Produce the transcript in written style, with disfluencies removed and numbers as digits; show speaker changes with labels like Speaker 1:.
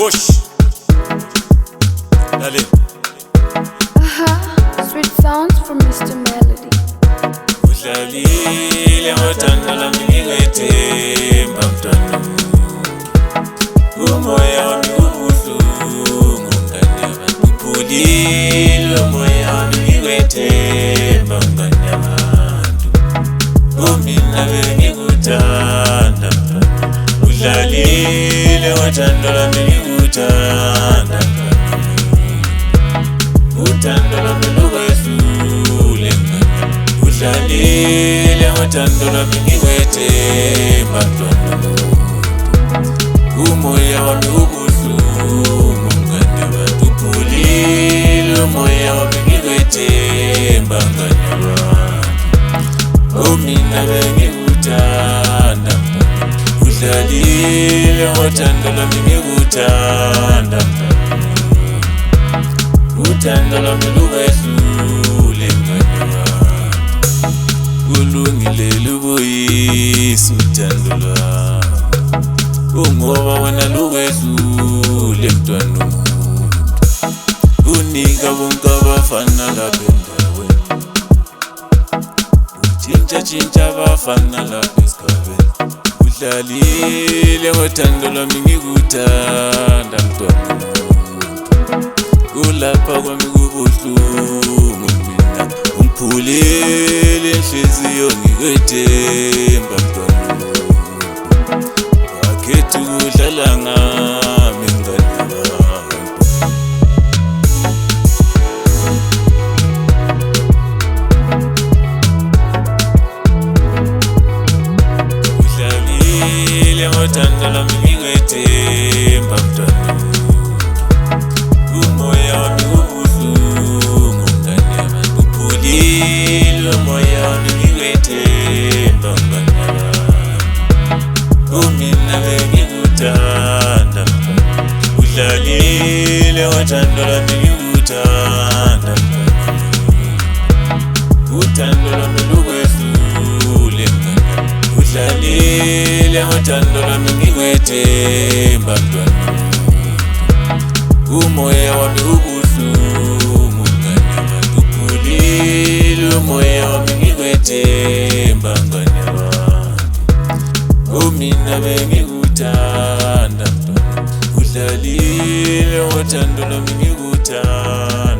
Speaker 1: Push. Dale.
Speaker 2: Sweet sounds from Mr. Melody.
Speaker 1: Udlalile ngothando lami ngingethemba mntwana. Umoya wami ubuhlungu mngani yabantu. Uphulile umoya wami ngingethemba mngani yabantu. Mina bengikuthanda mntwana. Udlalile ngothando lami ngikuthanda mntwana. Uthando lami lukwesule mngani. Udlalile ngothando lami ngingethemba mntwana. Umoya wami ubuhlungu mngani yabantu. Uphulile umoya wami ngingethemba mngani yabantu. Mina bengikuthanda mntwana. Udlalile ngothando lami ngikuthanda mntwana. Uthando lami lukwesule mngani yabantu. Kulungile lubuyisa uthando lwami. Ngoba wena lukwesule mntwana umuntu. Unika bonke abafana lapha endaweni. Utshintsha abafana lapha esigabeni. Udlalile ngothando lwami ngikuthanda mntwana umuntu. Kulapha kwami kubuhlungu mina. Ungiphulile inhliziyo ngikuthemba mntwana umuntu. Wakhetha ukudlala ngami mngani yabantu. Udlalile ngothando lwami ngikuthemba mntwana. Umoya wami ubuhlungu mngani yabantu. Uphulile umoya wami ngikuthemba mngani yabantu. Mina bengikuthanda mntwana. Udlalile ngothando lwami ngikuthanda mntwana. Uthando lwami lukwesule mngani. Udlalile ngothando lwami ngikuthemba mntwana. Umoya wami ubuhlungu mngani yabantu. Uphulile umoya wami ngikuthemba mngani yabantu. Mina bengikuthanda mntwana. Udlalile ngothando lwami ngikuthanda.